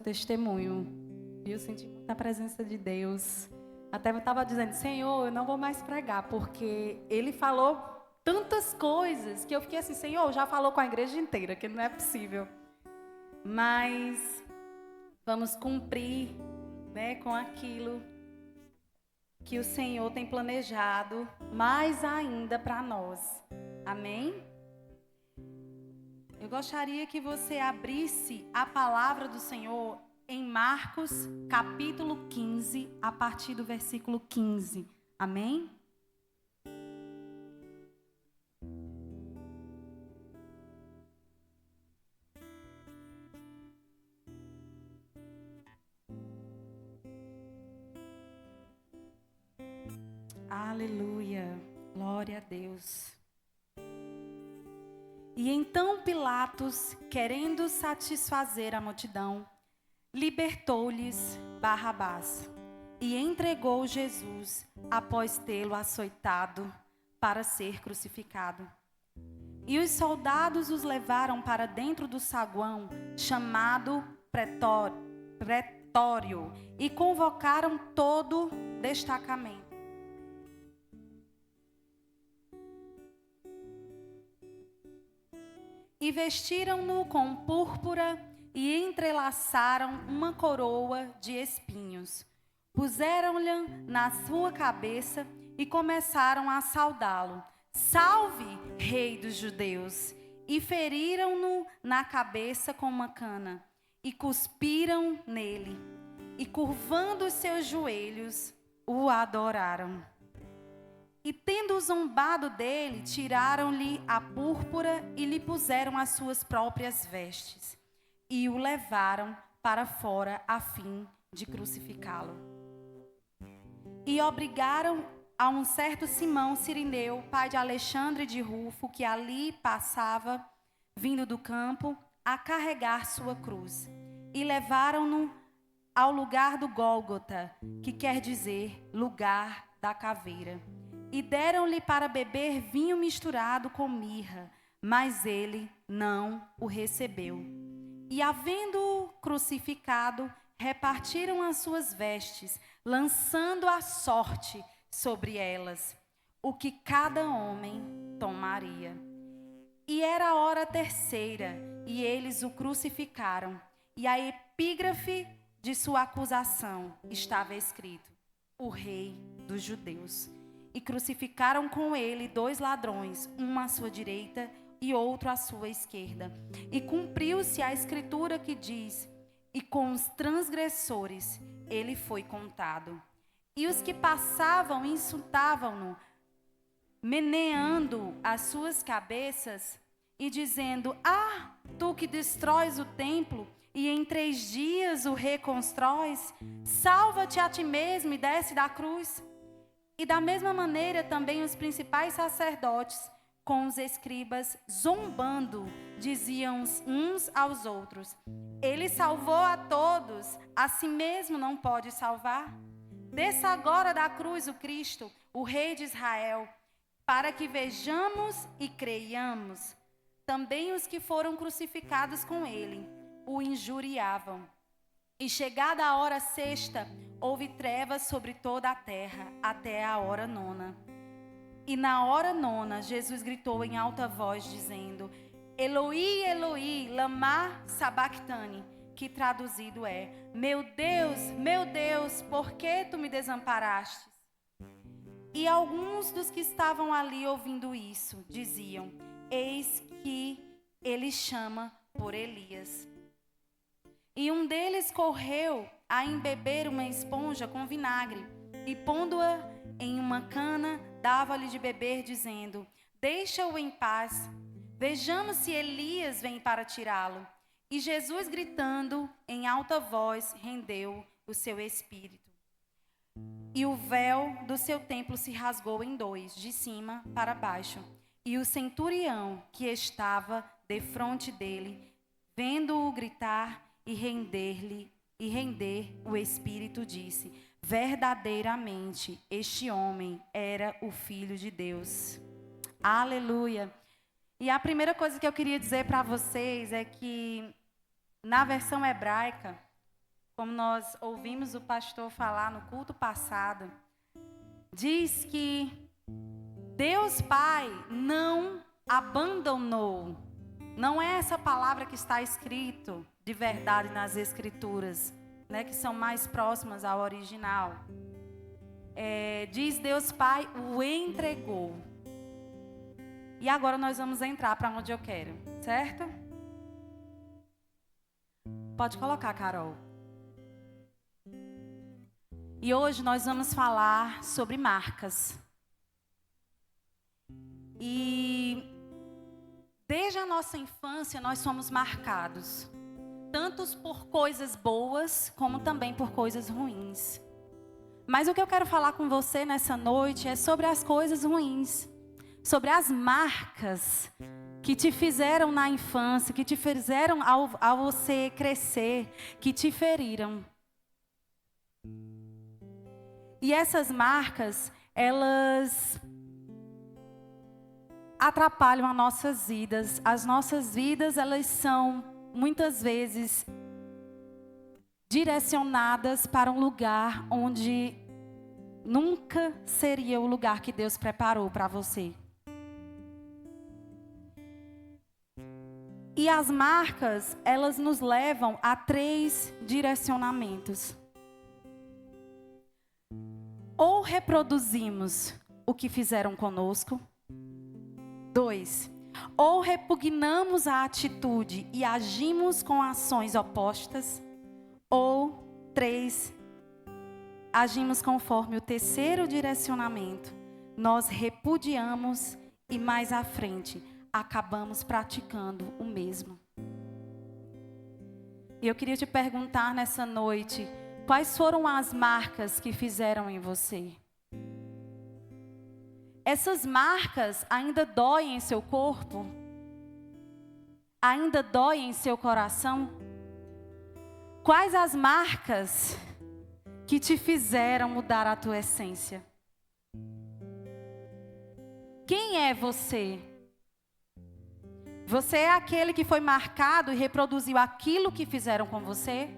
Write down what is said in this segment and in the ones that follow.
testemunho. E eu senti muita presença de Deus. Até eu estava dizendo, Senhor, eu não vou mais pregar, porque Ele falou tantas coisas que eu fiquei assim, Senhor, já falou com a igreja inteira, que não é possível. Mas vamos cumprir, né, com aquilo que o Senhor tem planejado, mais ainda para nós. Amém? Eu gostaria que você abrisse a palavra do Senhor em Marcos, capítulo 15, a partir do versículo 15. Amém? Aleluia. Glória a Deus. E então Pilatos, querendo satisfazer a multidão, libertou-lhes Barrabás e entregou Jesus após tê-lo açoitado para ser crucificado. E os soldados os levaram para dentro do saguão chamado pretório e convocaram todo o destacamento. E vestiram-no com púrpura e entrelaçaram uma coroa de espinhos. Puseram-lhe na sua cabeça e começaram a saudá-lo. Salve, Rei dos Judeus! E feriram-no na cabeça com uma cana e cuspiram nele. E curvando os seus joelhos, o adoraram. E tendo zombado dele, tiraram-lhe a púrpura e lhe puseram as suas próprias vestes. E o levaram para fora a fim de crucificá-lo. E obrigaram a um certo Simão Cirineu, pai de Alexandre de Rufo, que ali passava, vindo do campo, a carregar sua cruz. E levaram-no ao lugar do Gólgota, que quer dizer lugar da caveira. E deram-lhe para beber vinho misturado com mirra, mas ele não o recebeu. E havendo-o crucificado, repartiram as suas vestes, lançando a sorte sobre elas, o que cada homem tomaria. E era a hora terceira, e eles o crucificaram. E a epígrafe de sua acusação estava escrito: o Rei dos Judeus. E crucificaram com ele 2 ladrões, um à sua direita e outro à sua esquerda. E cumpriu-se a escritura que diz: e com os transgressores ele foi contado. E os que passavam insultavam-no, meneando as suas cabeças e dizendo: ah, tu que destróis o templo e em 3 dias o reconstróis, salva-te a ti mesmo e desce da cruz. E da mesma maneira também os principais sacerdotes, com os escribas, zombando, diziam uns aos outros: ele salvou a todos, a si mesmo não pode salvar? Desça agora da cruz o Cristo, o Rei de Israel, para que vejamos e creiamos. Também os que foram crucificados com ele o injuriavam. E chegada a hora sexta, houve trevas sobre toda a terra, até a hora 9. E na hora 9, Jesus gritou em alta voz, dizendo: Eloi, Eloi, lama sabachthani, que traduzido é: meu Deus, por que tu me desamparaste? E alguns dos que estavam ali ouvindo isso, diziam: eis que ele chama por Elias. E um deles correu a embeber uma esponja com vinagre, e pondo-a em uma cana, dava-lhe de beber, dizendo: deixa-o em paz, vejamos se Elias vem para tirá-lo. E Jesus, gritando em alta voz, rendeu o seu espírito. E o véu do seu templo se rasgou em 2, de cima para baixo. E o centurião que estava defronte dele, vendo-o gritar e render o espírito, disse: verdadeiramente este homem era o Filho de Deus. Aleluia. E a primeira coisa que eu queria dizer para vocês é que na versão hebraica como nós ouvimos o pastor falar no culto passado, diz que Deus Pai não abandonou. Não é essa palavra que está escrito de verdade nas Escrituras, né, que são mais próximas ao original. Diz Deus Pai o entregou. E agora nós vamos entrar para onde eu quero, certo? Pode colocar, Carol. E hoje nós vamos falar sobre marcas. E desde a nossa infância nós somos marcados, tanto por coisas boas como também por coisas ruins. Mas o que eu quero falar com você nessa noite é sobre as coisas ruins, sobre as marcas que te fizeram na infância, que te fizeram ao você crescer, que te feriram. E essas marcas, elas atrapalham as nossas vidas. As nossas vidas, elas são muitas vezes direcionadas para um lugar onde nunca seria o lugar que Deus preparou para você. E as marcas, elas nos levam a 3 direcionamentos. Ou reproduzimos o que fizeram conosco. 2, ou repugnamos a atitude e agimos com ações opostas. Ou 3, agimos conforme o 3º direcionamento. Nós repudiamos e mais à frente acabamos praticando o mesmo. E eu queria te perguntar nessa noite, quais foram as marcas que fizeram em você? Essas marcas ainda doem em seu corpo? Ainda doem em seu coração? Quais as marcas que te fizeram mudar a tua essência? Quem é você? Você é aquele que foi marcado e reproduziu aquilo que fizeram com você?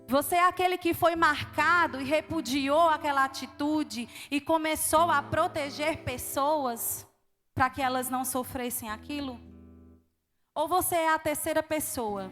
Você é aquele que foi marcado e repudiou aquela atitude e começou a proteger pessoas para que elas não sofressem aquilo? Ou você é a 3ª pessoa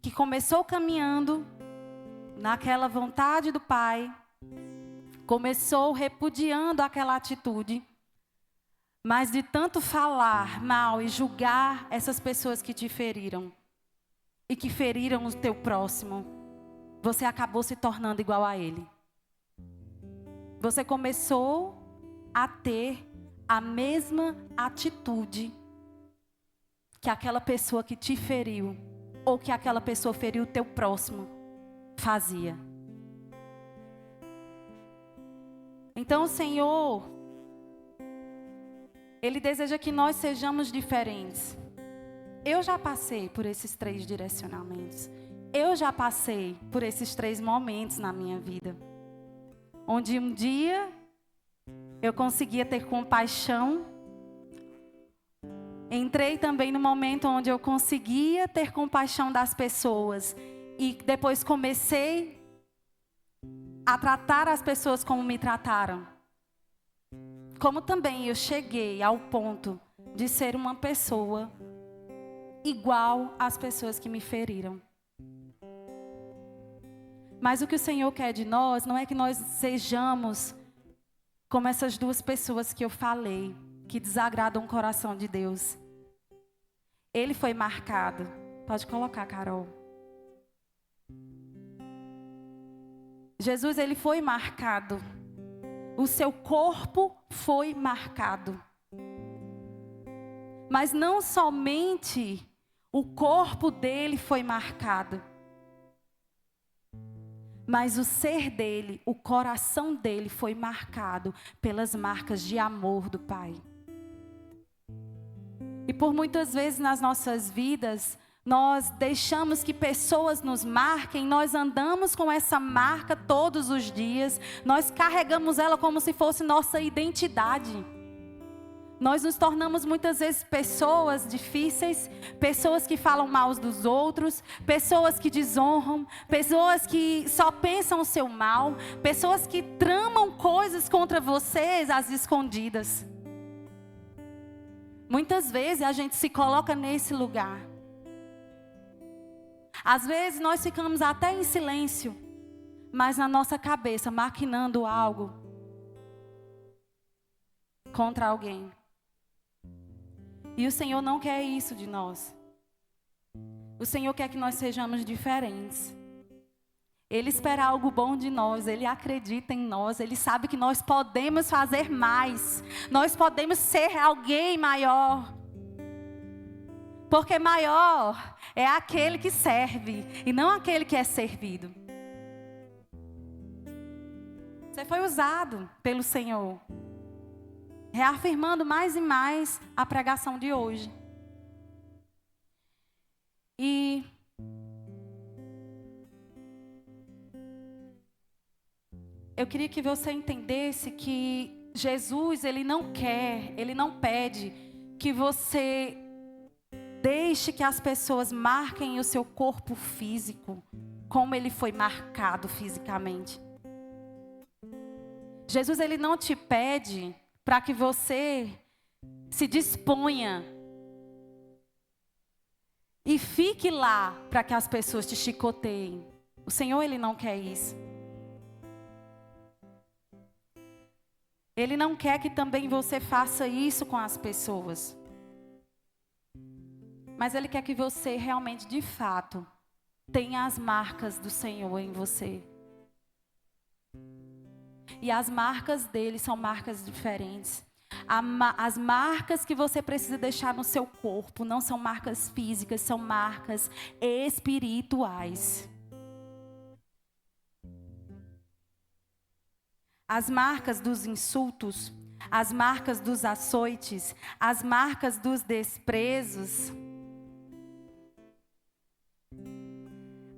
que começou caminhando naquela vontade do Pai, começou repudiando aquela atitude, mas de tanto falar mal e julgar essas pessoas que te feriram e que feriram o teu próximo, você acabou se tornando igual a ele. Você começou a ter a mesma atitude que aquela pessoa que te feriu ou que aquela pessoa feriu o teu próximo fazia. Então o Senhor, Ele deseja que nós sejamos diferentes. Eu já passei por esses 3 direcionamentos. Eu já passei por esses 3 momentos na minha vida. Onde um dia eu conseguia ter compaixão. Entrei também no momento onde eu conseguia ter compaixão das pessoas. E depois comecei a tratar as pessoas como me trataram. Como também eu cheguei ao ponto de ser uma pessoa igual às pessoas que me feriram. Mas o que o Senhor quer de nós não é que nós sejamos como essas 2 pessoas que eu falei, que desagradam o coração de Deus. Ele foi marcado. Pode colocar, Carol. Jesus, ele foi marcado. O seu corpo foi marcado. Mas não somente o corpo dele foi marcado, mas o ser dele, o coração dele foi marcado pelas marcas de amor do Pai. E por muitas vezes nas nossas vidas, nós deixamos que pessoas nos marquem, nós andamos com essa marca todos os dias, nós carregamos ela como se fosse nossa identidade. Nós nos tornamos muitas vezes pessoas difíceis, pessoas que falam mal dos outros, pessoas que desonram, pessoas que só pensam o seu mal, pessoas que tramam coisas contra vocês às escondidas. Muitas vezes a gente se coloca nesse lugar. Às vezes nós ficamos até em silêncio, mas na nossa cabeça maquinando algo contra alguém. E o Senhor não quer isso de nós. O Senhor quer que nós sejamos diferentes. Ele espera algo bom de nós, Ele acredita em nós, Ele sabe que nós podemos fazer mais. Nós podemos ser alguém maior. Porque maior é aquele que serve e não aquele que é servido. Você foi usado pelo Senhor, reafirmando mais e mais a pregação de hoje. E eu queria que você entendesse que Jesus, Ele não quer, Ele não pede que você deixe que as pessoas marquem o seu corpo físico, como ele foi marcado fisicamente. Jesus, Ele não te pede para que você se disponha e fique lá para que as pessoas te chicoteiem. O Senhor, Ele não quer isso. Ele não quer que também você faça isso com as pessoas. Mas Ele quer que você realmente, de fato, tenha as marcas do Senhor em você. E as marcas dele são marcas diferentes. As marcas que você precisa deixar no seu corpo não são marcas físicas, são marcas espirituais. As marcas dos insultos, as marcas dos açoites, as marcas dos desprezos,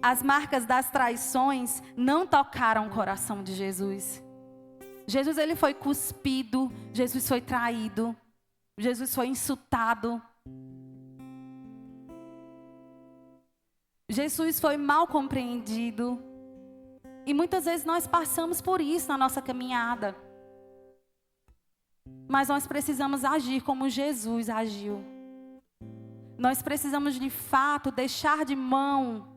as marcas das traições não tocaram o coração de Jesus. Jesus, ele foi cuspido, Jesus foi traído, Jesus foi insultado. Jesus foi mal compreendido. E muitas vezes nós passamos por isso na nossa caminhada. Mas nós precisamos agir como Jesus agiu. Nós precisamos de fato deixar de mão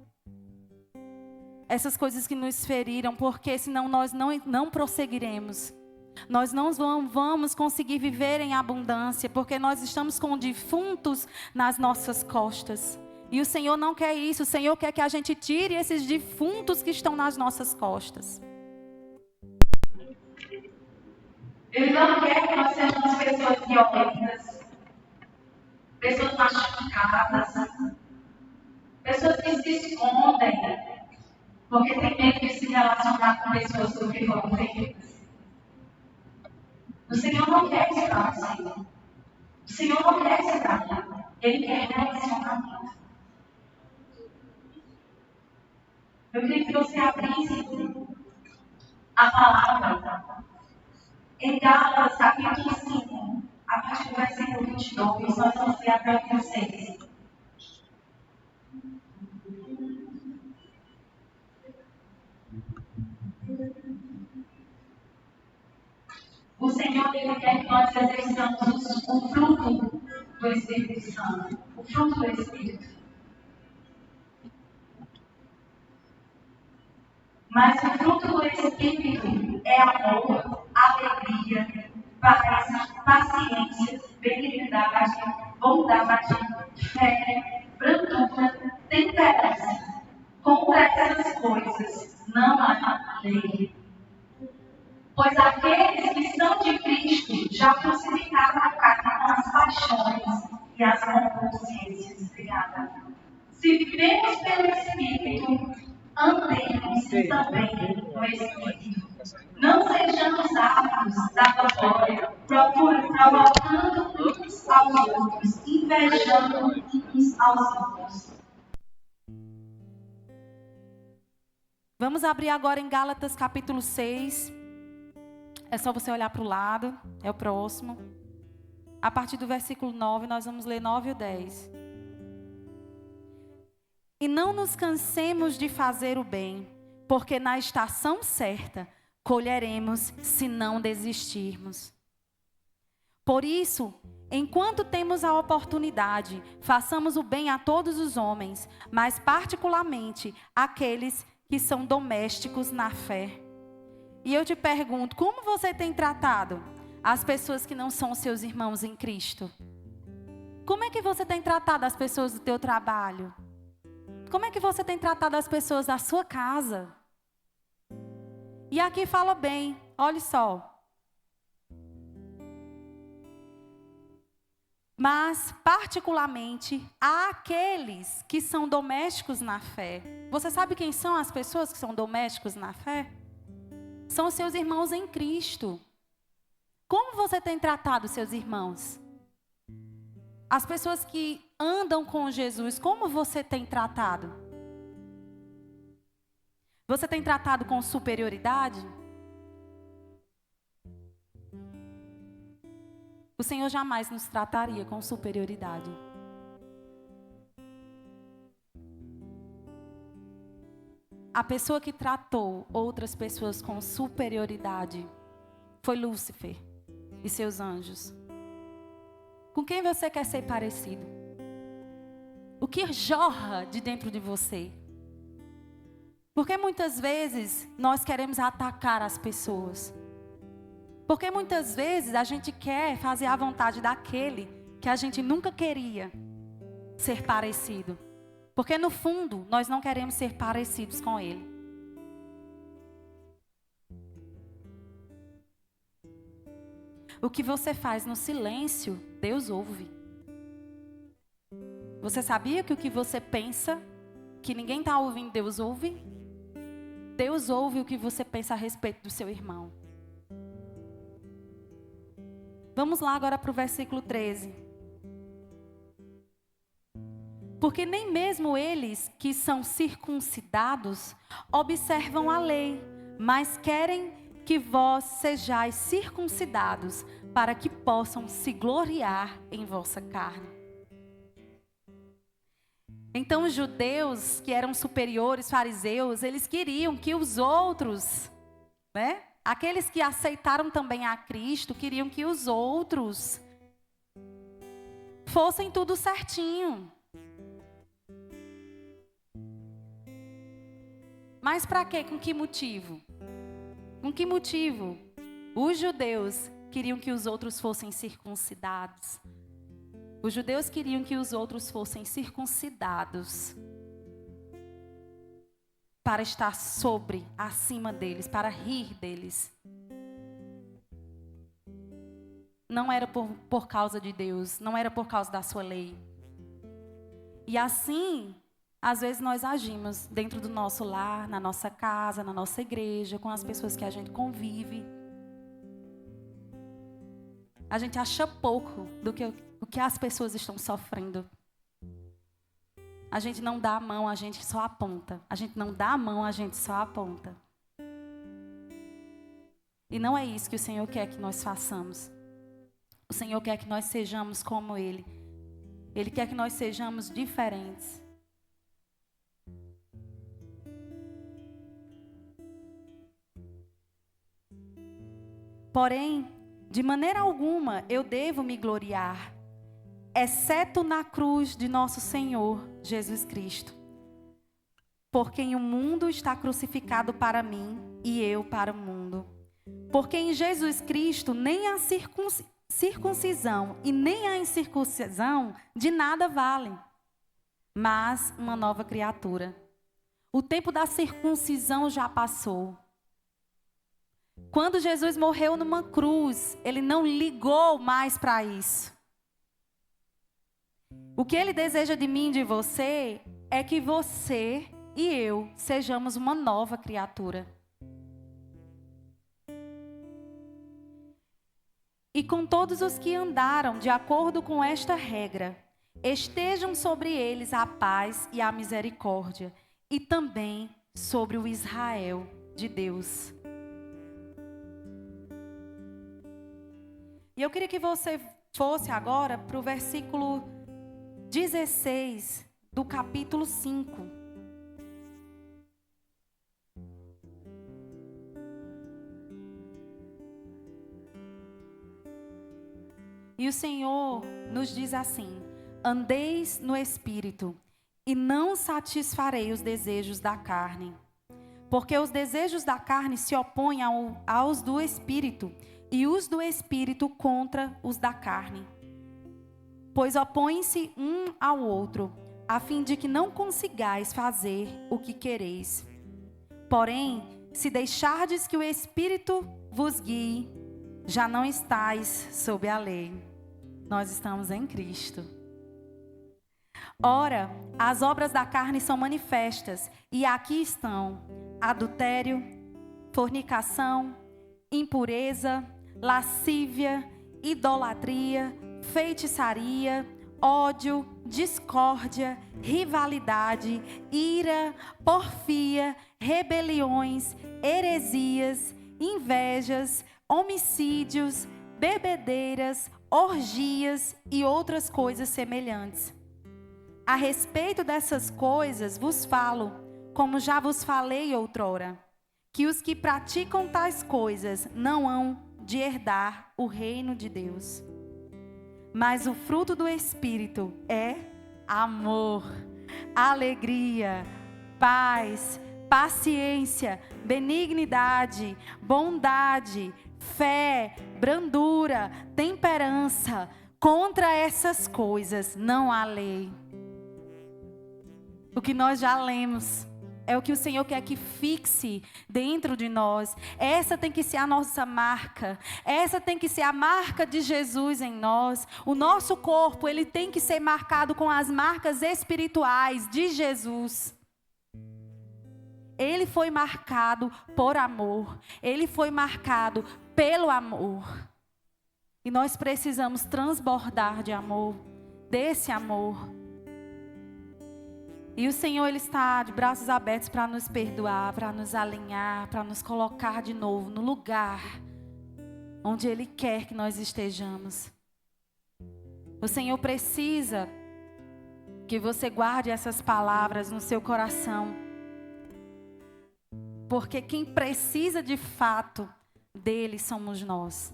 essas coisas que nos feriram, porque senão nós não prosseguiremos. Nós não vamos conseguir viver em abundância, porque nós estamos com defuntos nas nossas costas. E o Senhor não quer isso, o Senhor quer que a gente tire esses defuntos que estão nas nossas costas. Ele não quer que nós sejamos pessoas violentas, pessoas machucadas, pessoas que se escondem, porque tem medo de se relacionar com pessoas que foram feridas. O Senhor não quer isso para você. O Senhor não quer isso para mim. Ele quer relacionamento. Eu queria que você abrisse a palavra em Gálatas, capítulo 5, a partir do versículo 22, nós vamos ler até o 26. O Senhor, Ele quer que nós exerçamos o fruto do Espírito Santo. O fruto do Espírito. Mas o fruto do Espírito é amor, alegria, paz, paciência, benignidade, bondade, fé, brandura, temperança. Contra essas coisas não há lei. Pois aqueles que são de Cristo já crucificaram a carne com as paixões e as concupiscências. Obrigada. Se vivemos pelo Espírito, andemos também no Espírito. Não sejamos ávidos da glória, provocando uns aos outros, invejando uns aos outros. Vamos abrir agora em Gálatas capítulo 6. É só você olhar para o lado, é o próximo. A partir do versículo 9, nós vamos ler 9 e o 10. E não nos cansemos de fazer o bem, porque na estação certa colheremos se não desistirmos. Por isso, enquanto temos a oportunidade, façamos o bem a todos os homens, mas particularmente àqueles que são domésticos na fé. E eu te pergunto, como você tem tratado as pessoas que não são seus irmãos em Cristo? Como é que você tem tratado as pessoas do teu trabalho? Como é que você tem tratado as pessoas da sua casa? E aqui fala bem, olha só. Mas, particularmente, àqueles que são domésticos na fé. Você sabe quem são as pessoas que são domésticos na fé? São os seus irmãos em Cristo. Como você tem tratado seus irmãos? As pessoas que andam com Jesus, como você tem tratado? Você tem tratado com superioridade? O Senhor jamais nos trataria com superioridade. A pessoa que tratou outras pessoas com superioridade foi Lúcifer e seus anjos. Com quem você quer ser parecido? O que jorra de dentro de você? Porque muitas vezes nós queremos atacar as pessoas. Porque muitas vezes a gente quer fazer a vontade daquele que a gente nunca queria ser parecido. Porque no fundo nós não queremos ser parecidos com ele. O que você faz no silêncio, Deus ouve. Você sabia que o que você pensa, que ninguém está ouvindo, Deus ouve? Deus ouve o que você pensa a respeito do seu irmão. Vamos lá agora para o versículo 13. Porque nem mesmo eles que são circuncidados observam a lei, mas querem que vós sejais circuncidados, para que possam se gloriar em vossa carne. Então os judeus que eram superiores, fariseus, eles queriam que os outros, né? Aqueles que aceitaram também a Cristo, queriam que os outros fossem tudo certinho. Mas para quê? Com que motivo? Com que motivo? Os judeus queriam que os outros fossem circuncidados. Os judeus queriam que os outros fossem circuncidados para estar sobre, acima deles, para rir deles. Não era por causa de Deus, não era por causa da sua lei. E assim, às vezes nós agimos dentro do nosso lar, na nossa casa, na nossa igreja, com as pessoas que a gente convive. A gente acha pouco do que as pessoas estão sofrendo. A gente não dá a mão, a gente só aponta. A gente não dá a mão, a gente só aponta. E não é isso que o Senhor quer que nós façamos. O Senhor quer que nós sejamos como Ele. Ele quer que nós sejamos diferentes. Porém, de maneira alguma eu devo me gloriar, exceto na cruz de nosso Senhor Jesus Cristo, por quem o mundo está crucificado para mim e eu para o mundo. Porque em Jesus Cristo nem a circuncisão e nem a incircuncisão de nada valem, mas uma nova criatura. O tempo da circuncisão já passou. Quando Jesus morreu numa cruz, Ele não ligou mais para isso. O que Ele deseja de mim e de você é que você e eu sejamos uma nova criatura. E com todos os que andaram de acordo com esta regra, estejam sobre eles a paz e a misericórdia, e também sobre o Israel de Deus. E eu queria que você fosse agora para o versículo 16 do capítulo 5. E o Senhor nos diz assim: andeis no Espírito, e não satisfarei os desejos da carne. Porque os desejos da carne se opõem aos do Espírito, e os do Espírito contra os da carne. Pois opõem-se um ao outro, a fim de que não consigais fazer o que quereis. Porém, se deixardes que o Espírito vos guie, já não estais sob a lei. Nós estamos em Cristo. Ora, as obras da carne são manifestas, e aqui estão: adultério, fornicação, impureza, lascívia, idolatria, feitiçaria, ódio, discórdia, rivalidade, ira, porfia, rebeliões, heresias, invejas, homicídios, bebedeiras, orgias e outras coisas semelhantes. A respeito dessas coisas vos falo, como já vos falei outrora, que os que praticam tais coisas não hão de herdar o reino de Deus. Mas o fruto do Espírito é amor, alegria, paz, paciência, benignidade, bondade, fé, brandura, temperança. Contra essas coisas não há lei. O que nós já lemos é o que o Senhor quer que fixe dentro de nós. Essa tem que ser a nossa marca. Essa tem que ser a marca de Jesus em nós. O nosso corpo, ele tem que ser marcado com as marcas espirituais de Jesus. Ele foi marcado por amor. Ele foi marcado pelo amor. E nós precisamos transbordar de amor, desse amor. E o Senhor, Ele está de braços abertos para nos perdoar, para nos alinhar, para nos colocar de novo no lugar onde Ele quer que nós estejamos. O Senhor precisa que você guarde essas palavras no seu coração. Porque quem precisa de fato dele somos nós.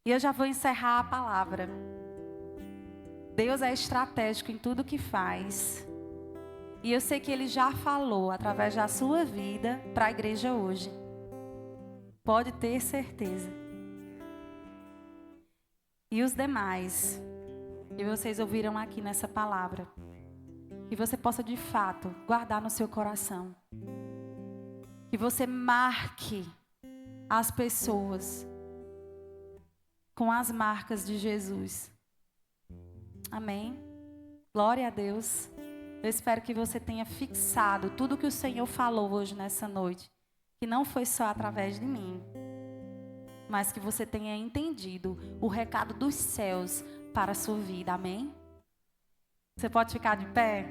E eu já vou encerrar a palavra. Deus é estratégico em tudo que faz. E eu sei que Ele já falou através da sua vida para a igreja hoje. Pode ter certeza. E os demais que vocês ouviram aqui nessa palavra, que você possa de fato guardar no seu coração. Que você marque as pessoas com as marcas de Jesus. Amém? Glória a Deus. Eu espero que você tenha fixado tudo que o Senhor falou hoje nessa noite. Que não foi só através de mim, mas que você tenha entendido o recado dos céus para a sua vida. Amém? Você pode ficar de pé?